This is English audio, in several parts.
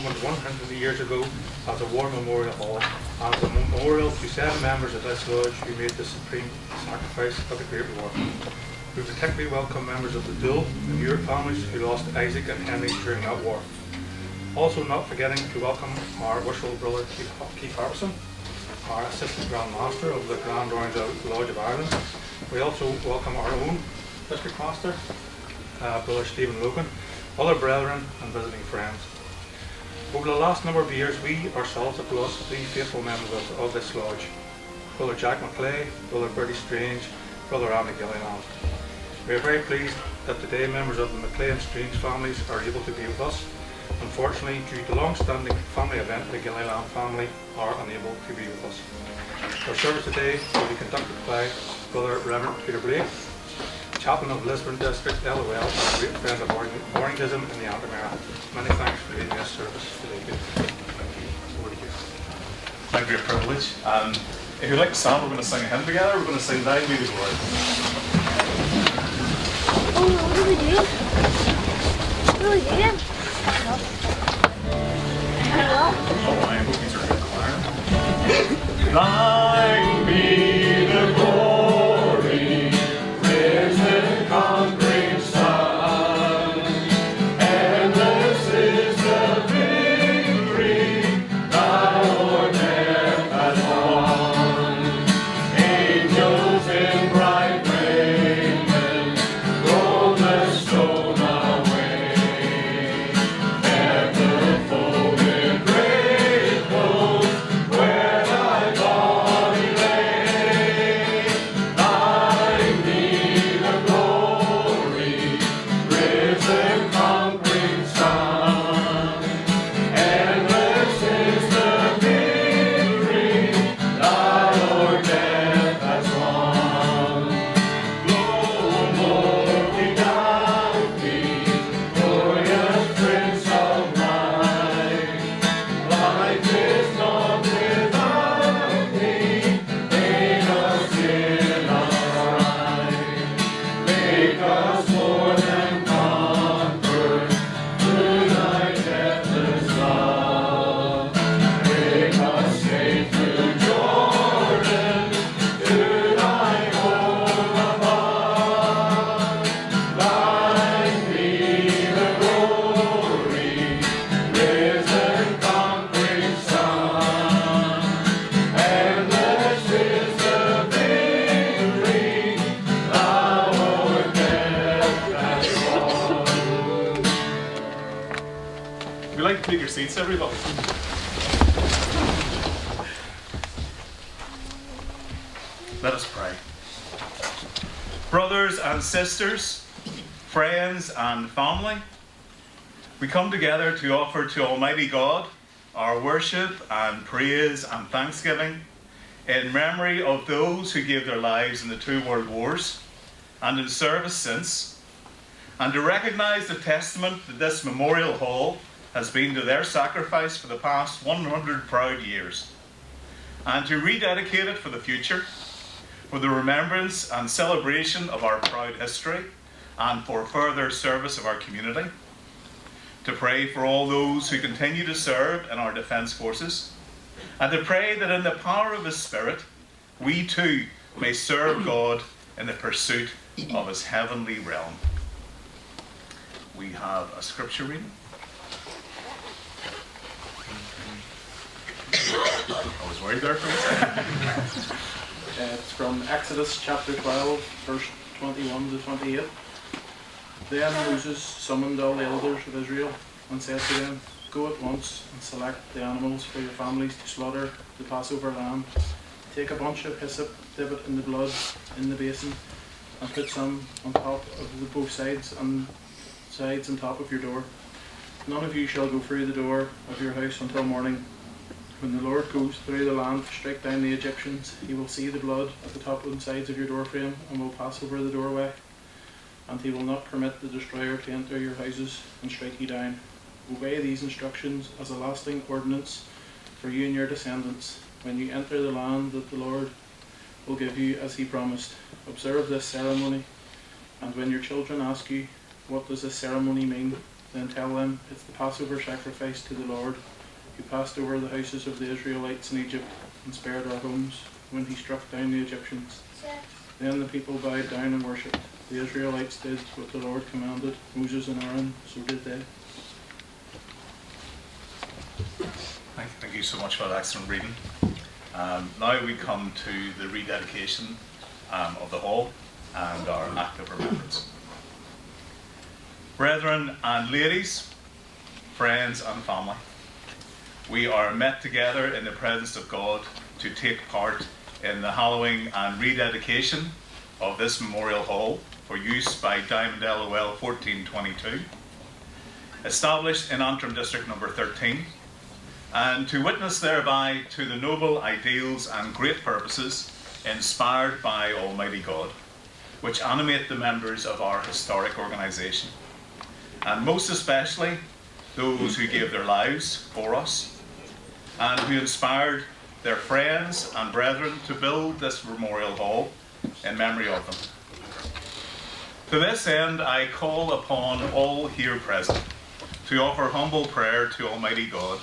opened 100 years ago as a war memorial hall and as a memorial to 7 members of this lodge who made the supreme sacrifice of the Great War. We particularly welcome members of the Dual and Muir families who lost Isaac and Henry during that war. Also not forgetting to welcome our wishful brother Keith Harpson, our Assistant Grand Master of the Grand Orange Lodge of Ireland. We also welcome our own District Master, Brother Stephen Logan, other brethren and visiting friends. Over the last number of years, we ourselves have lost 3 faithful members of this lodge. Brother Jack McClay, Brother Bertie Strange, Brother Andy Gilliland. We are very pleased that today members of the McClay and Strange families are able to be with us. Unfortunately, due to long-standing family event, the Gilliland family are unable to be with us. Our service today will be conducted by Brother Reverend Peter Blake, Chaplain of Lisburn District, LOL, and a great friend of Ornidism in the Antamara. Many thanks for leading this service today. Over to you. Thank you for your privilege. If you'd like to stand, we're going to sing a hymn together. We're going to sing Thine Be the Glory. Oh, what are we doing? What are we doing? Oh, I hope these are good choir. Thine be the glory, risen, conquering Son. Endless is the victory, thou o'er death hast won. Angels in bright raiment, roll the stone away. At the folded grave close, where thy body lay, thine be the glory, risen, conquering Son. Endless is the victory, thou o'er death hast won. Lo, Lord, we doubt thee, glorious Prince of light. Life is not without thee, aid us in our right. Make us more than conquerors through thy deathless love. Make us safe through Jordan to thy home above. Thine be the glory, risen, conquering Son. Endless is the victory, thou o'er death hast won. Would you like to take your seats, everybody? Let us pray. Brothers and sisters, friends and family, we come together to offer to Almighty God our worship and praise and thanksgiving in memory of those who gave their lives in the 2 world wars and in service since, and to recognise the testament that this memorial hall has been to their sacrifice for the past 100 proud years, and to rededicate it for the future, for the remembrance and celebration of our proud history and for further service of our community, to pray for all those who continue to serve in our defence forces, and to pray that in the power of His Spirit, we too may serve God in the pursuit of His heavenly realm. We have a scripture reading. I was worried there for a second. It's from Exodus chapter 12, verse 21 to 28. Then Moses summoned all the elders of Israel and said to them, Go at once and select the animals for your families to slaughter the Passover lamb. Take a bunch of hyssop, dip it in the blood in the basin, and put some on top of both sides and top of your door. None of you shall go through the door of your house until morning. When the Lord goes through the land to strike down the Egyptians, He will see the blood at the top and sides of your doorframe and will pass over the doorway. And He will not permit the destroyer to enter your houses and strike you down. Obey these instructions as a lasting ordinance for you and your descendants when you enter the land that the Lord will give you as He promised. Observe this ceremony, and when your children ask you, What does this ceremony mean? Then tell them it's the Passover sacrifice to the Lord, who passed over the houses of the Israelites in Egypt and spared our homes when he struck down the Egyptians. Then the people bowed down and worshipped. The Israelites did what the Lord commanded Moses and Aaron, so did they. Thank you so much for that excellent reading. Now we come to the rededication of the hall and our act of remembrance. Brethren and ladies, friends and family, we are met together in the presence of God to take part in the hallowing and rededication of this memorial hall for use by Diamond LOL 1422, established in Antrim District number 13, and to witness thereby to the noble ideals and great purposes inspired by Almighty God, which animate the members of our historic organisation, and most especially those who gave their lives for us, and who inspired their friends and brethren to build this memorial hall in memory of them. To this end, I call upon all here present to offer humble prayer to Almighty God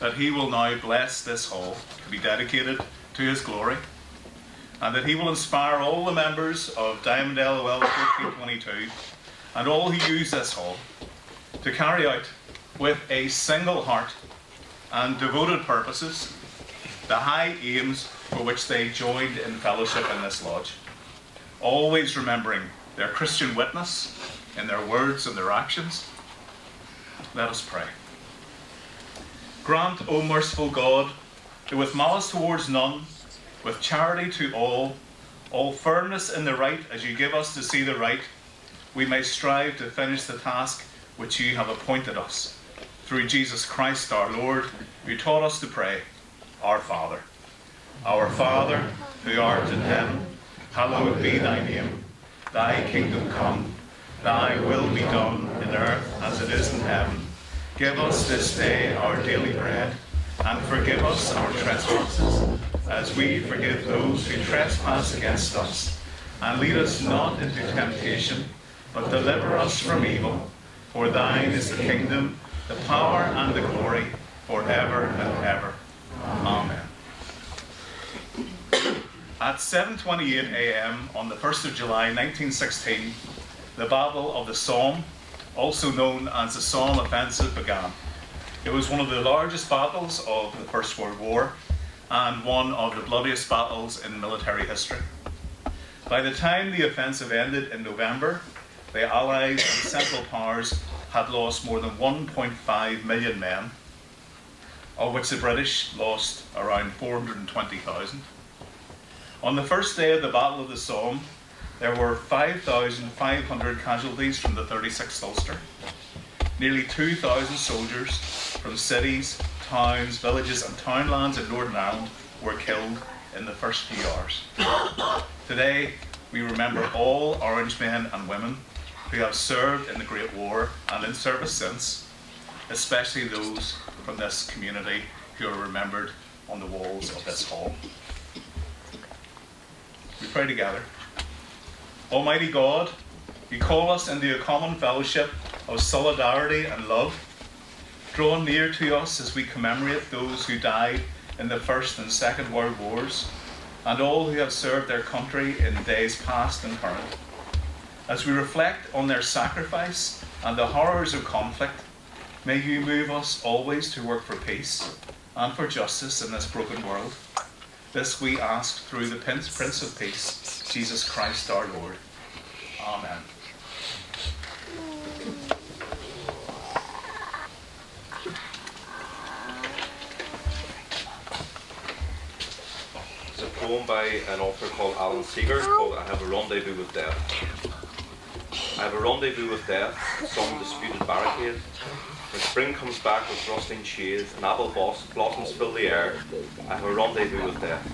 that he will now bless this hall to be dedicated to his glory, and that he will inspire all the members of Diamond LOL 1422 and all who use this hall to carry out with a single heart and devoted purposes the high aims for which they joined in fellowship in this lodge, always remembering their Christian witness in their words and their actions. Let us pray. Grant, O merciful God, that with malice towards none, with charity to all firmness in the right as you give us to see the right, we may strive to finish the task which you have appointed us. Through Jesus Christ our Lord, who taught us to pray, Our Father, who art in heaven, hallowed be thy name. Thy kingdom come, thy will be done in earth as it is in heaven. Give us this day our daily bread, and forgive us our trespasses, as we forgive those who trespass against us. And lead us not into temptation, but deliver us from evil. For thine is the kingdom, the power, and the glory, forever and ever. Amen. At 7:28 a.m. on the 1st of July 1916, the Battle of the Somme, also known as the Somme Offensive, began. It was one of the largest battles of the First World War and one of the bloodiest battles in military history. By the time the offensive ended in November, the Allies and Central Powers had lost more than 1.5 million men, of which the British lost around 420,000. On the first day of the Battle of the Somme, there were 5,500 casualties from the 36th Ulster. Nearly 2,000 soldiers from cities, towns, villages and townlands in Northern Ireland were killed in the first few hours. Today, we remember all Orange men and women who have served in the Great War and in service since, especially those from this community who are remembered on the walls of this hall. We pray together. Almighty God, you call us into a common fellowship of solidarity and love. Draw near to us as we commemorate those who died in the First and Second World Wars, and all who have served their country in days past and current. As we reflect on their sacrifice and the horrors of conflict, may you move us always to work for peace and for justice in this broken world. This we ask through the Prince of Peace, Jesus Christ our Lord. Amen. It's a poem by an author called Alan Seeger called I Have a Rendezvous with Death. I have a rendezvous with death, some disputed barricade. When spring comes back with rustling shades and apple blossoms fill the air, I have a rendezvous with death.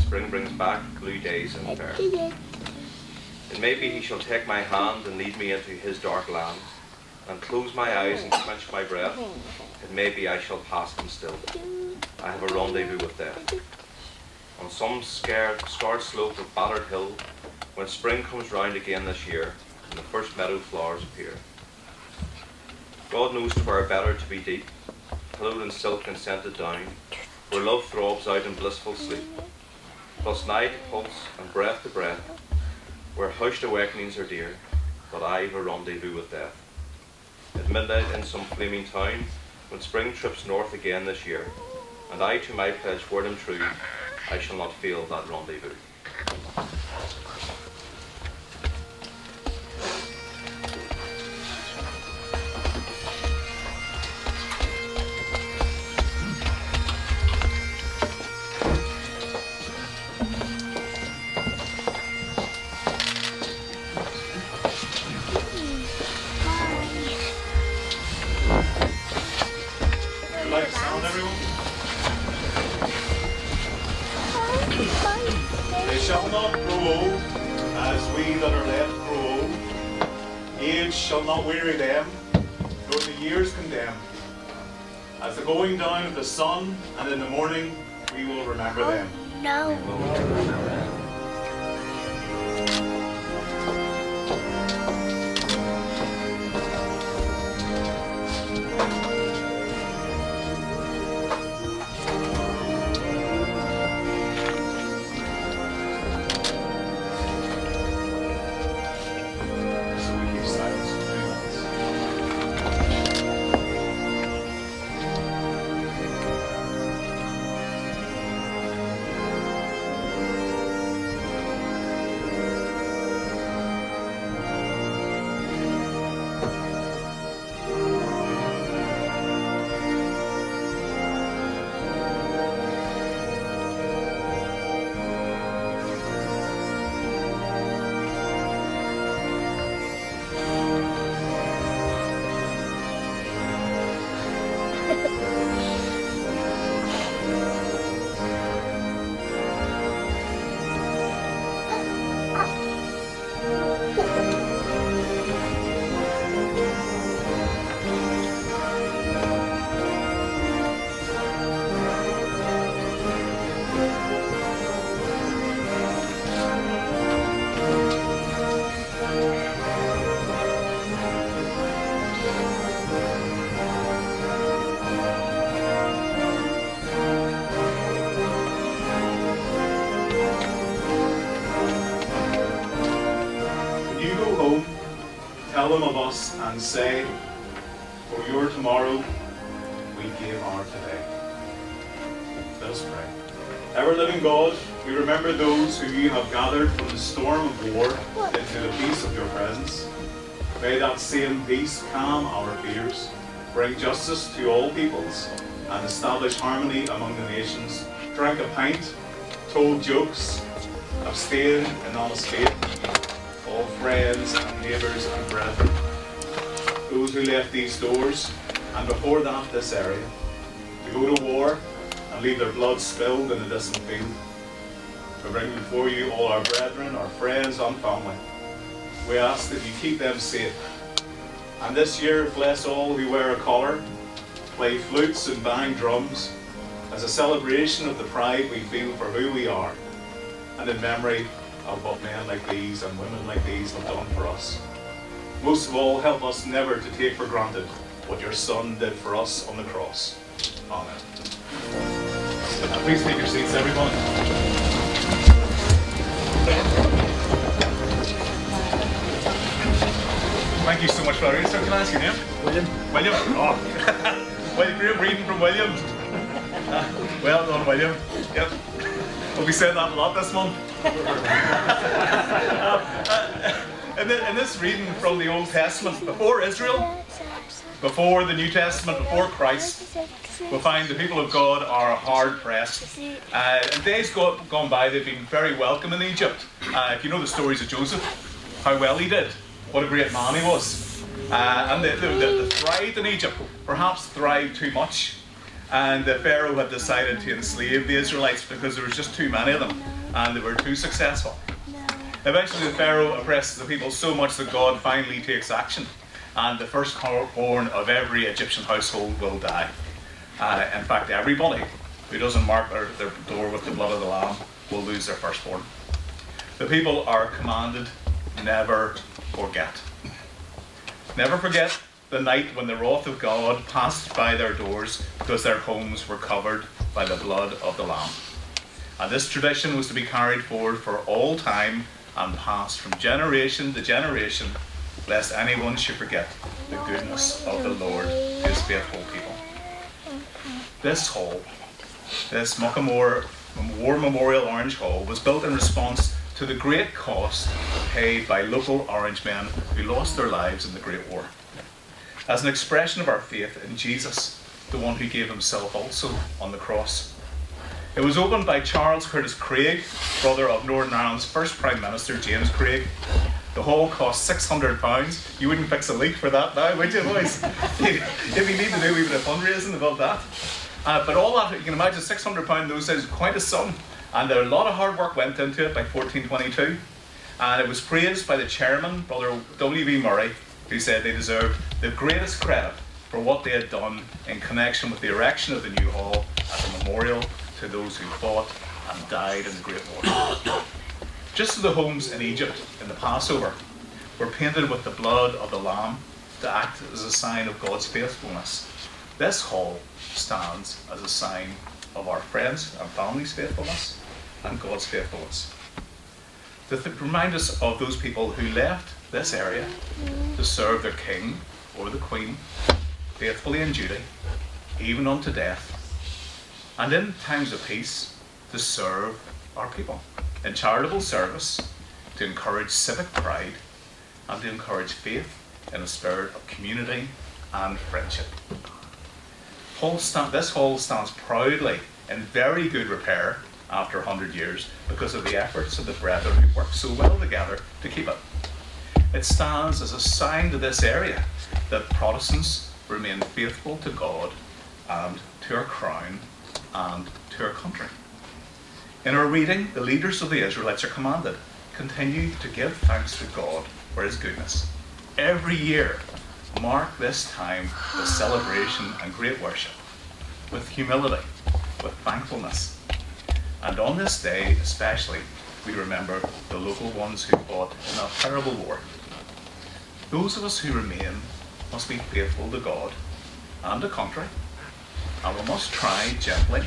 Spring brings back blue days and fair. It may be he shall take my hand and lead me into his dark land, and close my eyes and quench my breath. It may be I shall pass him still. I have a rendezvous with death. On some scarred slope of battered hill, when spring comes round again this year, and the first meadow flowers appear. God knows 'twere better to be deep, pillowed in silk and scented down, where love throbs out in blissful sleep, plus nigh to pulse and breath to breath, where hushed awakenings are dear, but I've a rendezvous with death. At midnight in some flaming town, when spring trips north again this year, and I to my pledge word am true, I shall not fail that rendezvous. You like the sound, everyone? They shall not grow old, as we that are left grow old. Age shall not weary them, nor the years condemn. As the going down of the sun, and in the morning, we will remember them. No. So we keep silence for 2 minutes. When you go home, tell them of us and say, for your tomorrow, we gave our today. Let us pray. Ever-living God, we remember those who you have gathered from the storm of war into the peace of your presence. May that same peace calm our fears, bring justice to all peoples, and establish harmony among the nations. Drank a pint, told jokes, abstained in honest faith, all friends and neighbours and brethren, those who left these doors, and before that this area, to go to war and leave their blood spilled in a distant field. We bring before you all our brethren, our friends and family. We ask that you keep them safe. And this year, bless all who wear a collar, play flutes and bang drums, as a celebration of the pride we feel for who we are, and in memory of what men like these and women like these have done for us. Most of all, help us never to take for granted what your Son did for us on the cross. Amen. Please take your seats, everyone. Thank you so much, Valerie. So can I ask your name? William. William? Oh, well, great reading from William. Well done, William. Yep. We'll be saying that a lot this month. In this reading from the Old Testament, before Israel, before the New Testament, before Christ, we'll find the people of God are hard pressed. In days gone by, they've been very welcome in Egypt. If you know the stories of Joseph, how well he did, what a great man he was. And they thrived in Egypt, perhaps thrived too much. And the Pharaoh had decided to enslave the Israelites because there was just too many of them and they were too successful. Eventually the Pharaoh oppresses the people so much that God finally takes action, and the firstborn of every Egyptian household will die. In fact, everybody who doesn't mark their door with the blood of the Lamb will lose their firstborn. The people are commanded, never forget. Never forget the night when the wrath of God passed by their doors because their homes were covered by the blood of the Lamb. And this tradition was to be carried forward for all time and passed from generation to generation, lest anyone should forget the goodness of the Lord, his faithful people. This hall, this Muckamore War Memorial Orange Hall, was built in response to the great cost paid by local Orange men who lost their lives in the Great War. As an expression of our faith in Jesus, the one who gave himself also on the cross. It was opened by Charles Curtis Craig, brother of Northern Ireland's first Prime Minister, James Craig. The hall cost £600. You wouldn't fix a leak for that now, would you, boys? If you need to do even a fundraising about that. But all that, you can imagine £600 in those days, quite a sum. And a lot of hard work went into it by 1422. And it was praised by the chairman, Brother W.B. Murray, who said they deserved the greatest credit for what they had done in connection with the erection of the new hall as a memorial to those who fought and died in the Great War. Just as the homes in Egypt in the Passover were painted with the blood of the Lamb to act as a sign of God's faithfulness, this hall stands as a sign of our friends and family's faithfulness and God's faithfulness. To remind us of those people who left this area to serve their king or the queen faithfully in duty, even unto death, and in times of peace to serve our people in charitable service, to encourage civic pride, and to encourage faith in a spirit of community and friendship. This hall stands proudly in very good repair after 100 years because of the efforts of the brethren who worked so well together to keep it. It stands as a sign to this area that Protestants remain faithful to God and to our crown and to our country. In our reading, the leaders of the Israelites are commanded, continue to give thanks to God for his goodness. Every year, mark this time with celebration and great worship, with humility, with thankfulness. And on this day especially, we remember the local ones who fought in that terrible war. Those of us who remain must be faithful to God and to country, and we must try gently,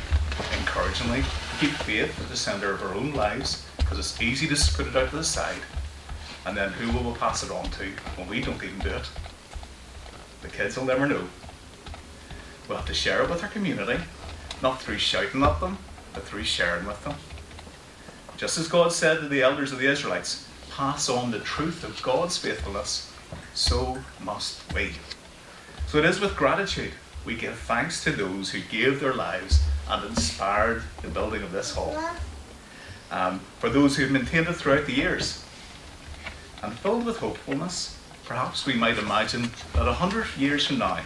encouragingly, to keep faith at the centre of our own lives, because it's easy to put it out to the side, and then who will we pass it on to when we don't even do it? The kids will never know. We'll have to share it with our community, not through shouting at them, but through sharing with them. Just as God said to the elders of the Israelites, pass on the truth of God's faithfulness, so must we. So it is with gratitude we give thanks to those who gave their lives and inspired the building of this hall. For those who have maintained it throughout the years. And filled with hopefulness, perhaps we might imagine that 100 years from now,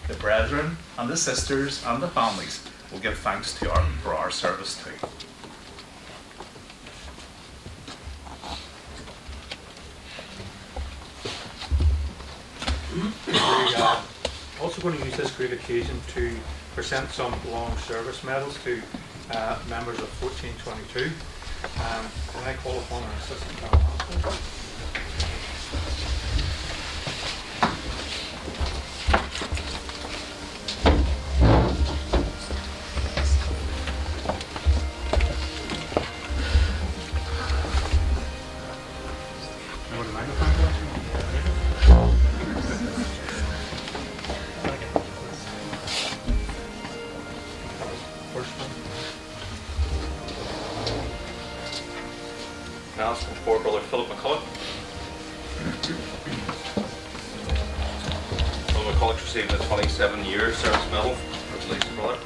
the brethren and the sisters and the families will give thanks to for our service too. We're also going to use this great occasion to present some long service medals to members of 1422. Can I call upon our assistant town councillor? For Brother Philip McCulloch. Philip McCulloch received a 27-year service medal. Congratulations, brother.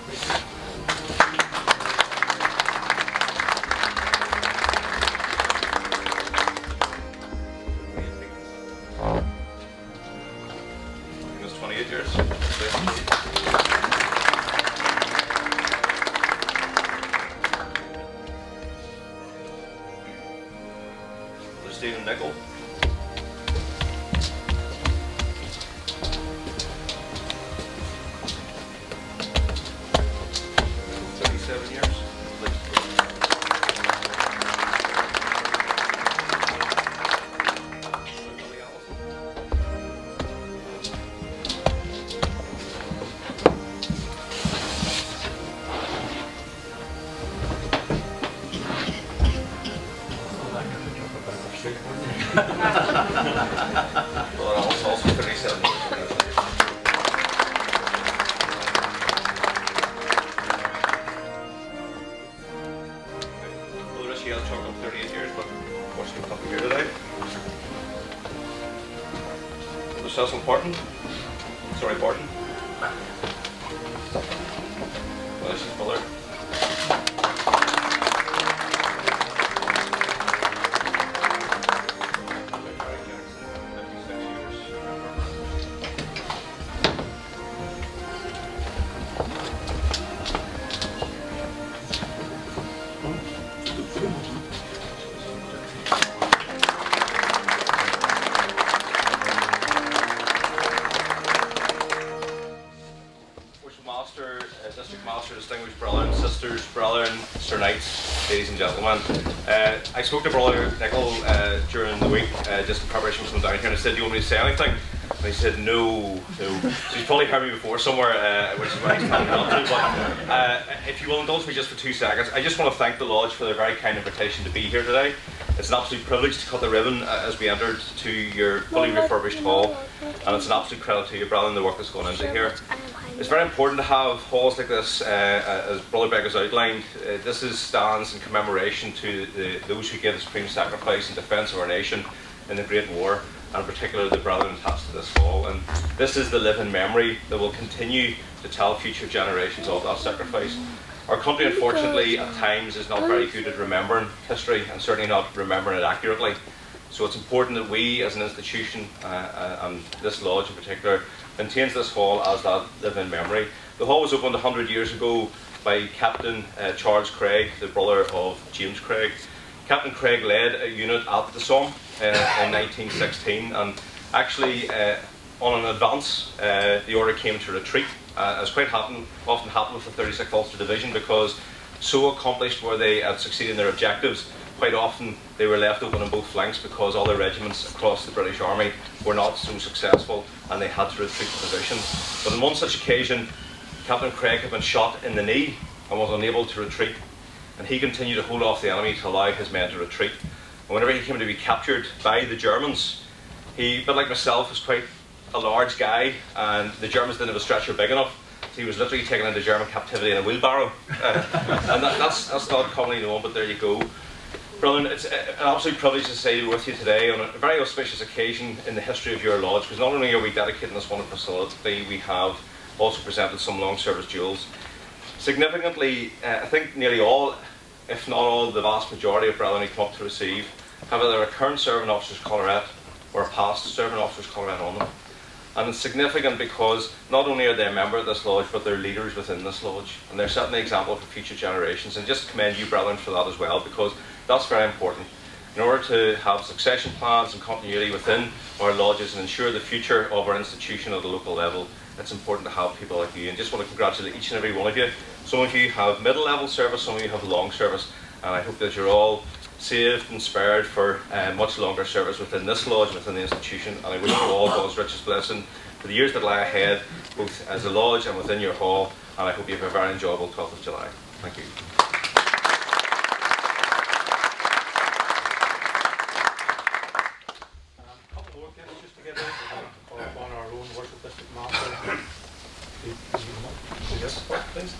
He was 28 years. Stephen Nickel. Cecil Barton. Sorry, Barton. Well, this is Buller. District Master, distinguished brother and sisters, brother and Sir Knights, ladies and gentlemen. I spoke to Brother Nicol during the week, just in preparation for coming down here, and I said, "Do you want me to say anything?" And he said, no. So he's probably heard me before somewhere, which is why he's telling me not to. But if you will indulge me just for 2 seconds, I just want to thank the Lodge for their very kind invitation to be here today. It's an absolute privilege to cut the ribbon as we entered to your fully refurbished hall, and it's an absolute credit to you, brother, and the work that's gone into here. It's very important to have halls like this, as Brother Becker's outlined. This stands in commemoration to those who gave the supreme sacrifice in defence of our nation in the Great War, and in particular the brethren attached to this hall. And this is the living memory that will continue to tell future generations of that sacrifice. Our country, unfortunately, at times is not very good at remembering history, and certainly not remembering it accurately. So it's important that we, as an institution, and this lodge in particular, maintains this hall as that living memory. The hall was opened 100 years ago by Captain Charles Craig, the brother of James Craig. Captain Craig led a unit at the Somme in 1916, and actually on an advance the order came to retreat, as quite often happened with the 36th Ulster Division, because so accomplished were they at succeeding their objectives. Quite often they were left open on both flanks because other regiments across the British Army were not so successful, and they had to retreat to positions. But on one such occasion, Captain Craig had been shot in the knee and was unable to retreat, and he continued to hold off the enemy to allow his men to retreat. And whenever he came to be captured by the Germans, he, a bit like myself, was quite a large guy, and the Germans didn't have a stretcher big enough, so he was literally taken into German captivity in a wheelbarrow. And that's not commonly known, but there you go. Brethren, it's an absolute privilege to say with you today on a very auspicious occasion in the history of your lodge, because not only are we dedicating this wonderful facility, we have also presented some long service jewels. Significantly, I think nearly all, if not all, the vast majority of brethren who come up to receive have either a current serving officer's collarette or a past serving officer's collarette on them. And it's significant because not only are they a member of this lodge, but they're leaders within this lodge, and they're setting the example for future generations. And just commend you, brethren, for that as well, because that's very important. In order to have succession plans and continuity within our lodges and ensure the future of our institution at the local level, it's important to have people like you. And just want to congratulate each and every one of you. Some of you have middle level service, some of you have long service, and I hope that you're all saved and spared for much longer service within this lodge and within the institution. And I wish you all God's richest blessing for the years that lie ahead, both as a lodge and within your hall. And I hope you have a very enjoyable 12th of July. Thank you. A couple more gifts just to get in. We're going to call upon our own worship district master. Yes, please.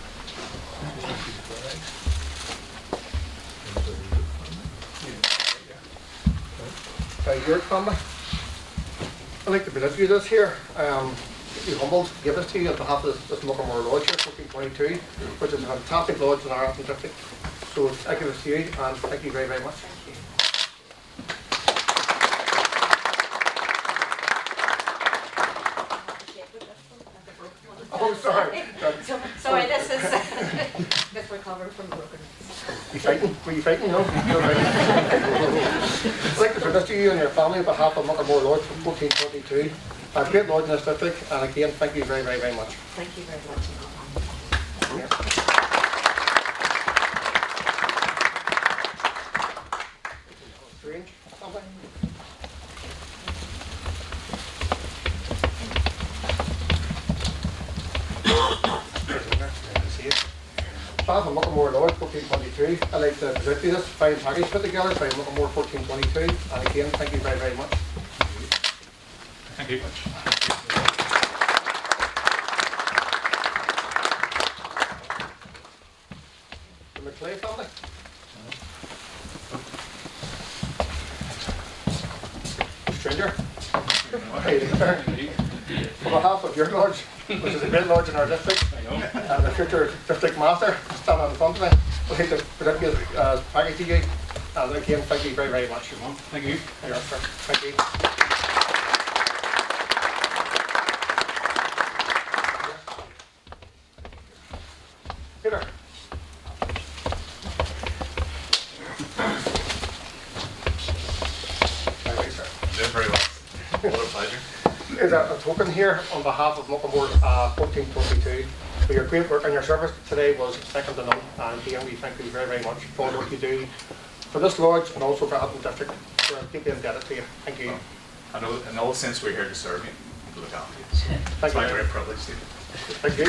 Your family, I'd like to present you this here. Be humbled to give this to you on behalf of this Muckamore Lodge here, 1422, which is a fantastic lodge in our Ireland district. So I give this to you, and thank you very, very much. Oh, sorry. Sorry, this is this recovered from broken. You frightened? Were you frightened? No? I'd like to present this to you and your family on behalf of Muckamore Lodge from 1422. A great lodge in this district, and again, thank you very, very, very much. Thank you very much. Strange. Something. Behalf of Muckamore Lodge 1422, I'd like to present you this fine package put together by Muckamore 1422, and again, thank you very, very much. Thank you. The McClay family. Stranger. Hey there. On behalf of your lodge, which is a great lodge in our district, and the future district master standing in front of me, I'd like to present you as package to you. And again, thank you very, very much. Thank you. There you are, sir. Thank you. Peter. Thank you, sir. Doing very well. What a pleasure. Is a token here on behalf of Muckamore 1422 for your great work and your service today was second to none. And again, we thank you very, very much for the work you do for this lodge and also for Upton District. We're deeply indebted to you. Thank you. I know, in all sense, we're here to serve you and to look after you. So Thank it's my you. great privilege, Stephen. Thank you.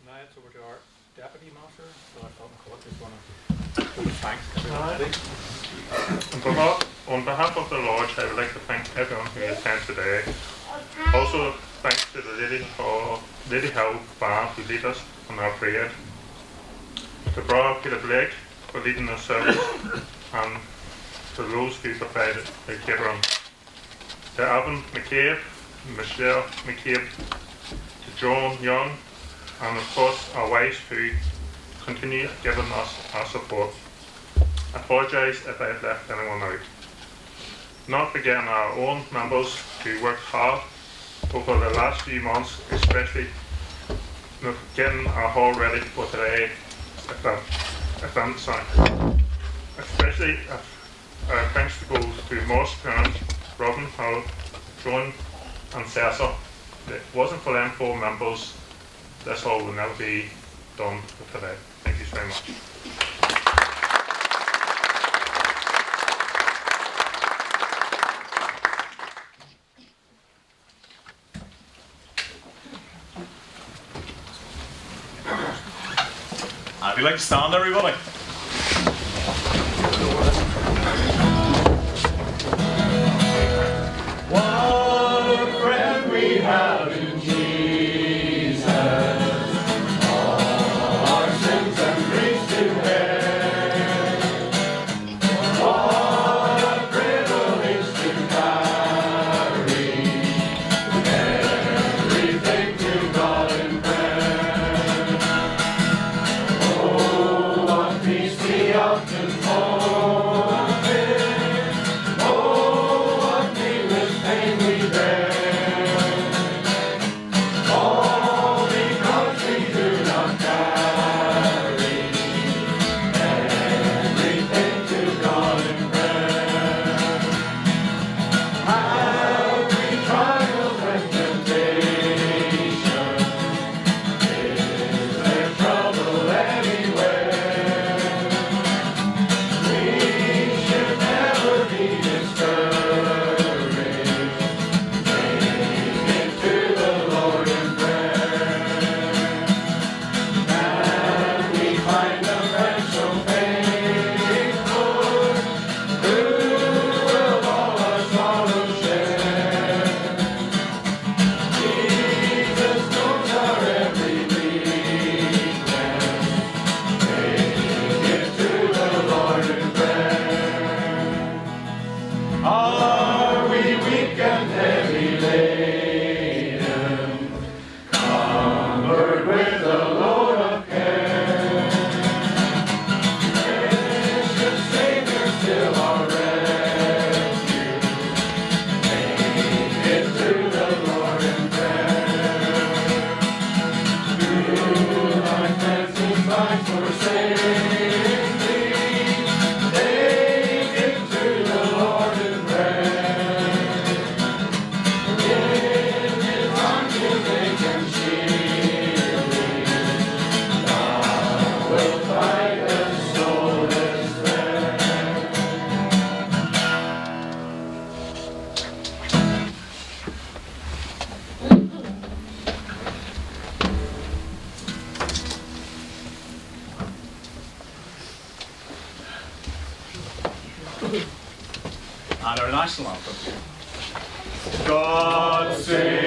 Now it's over to our deputy master, so I thought McCulloch is going to give thanks to everybody. On behalf of the Lodge, I would like to thank everyone who attended today. Also, thanks to the Lady Hill band who lead us on our parade, to Brother Peter Blake for leading the service, and to those who provided the catering, to Evan McCabe, Michelle McCabe, to John Young, and of course our wives who continue giving us our support. I apologise if I have left anyone out. Not forgetting our own members who worked hard over the last few months, especially getting our hall ready for today's event. Especially thanks to go to Morris parents, Robin, Hull, John and Cecil. If it wasn't for them 4 members, this hall would never be done today. Thank you very much. If you'd like to stand, everybody. What a friend we have in Jesus, all our sins and griefs to bear. What a privilege to carry everything to God in prayer. Oh, what peace we often forfeit. Oh, what needless pain we bear. All because we do not carry everything to God in prayer. Have we trials and temptation? Is there trouble anywhere? We should never be discouraged. Take it to the Lord in prayer. And we find a friend so faithful, who will all our sorrows share. Jesus knows our every weakness. Take it to the Lord in prayer. Are we weak and heavy laden, covered with the load of care? Precious Savior, still our refuge. Take it to the Lord in prayer. Do thy cleansing by forsaking thee. Take it to the Lord in prayer. In his arms he'll take and shield thee. Thou wilt find a solace there. And our national anthem. God save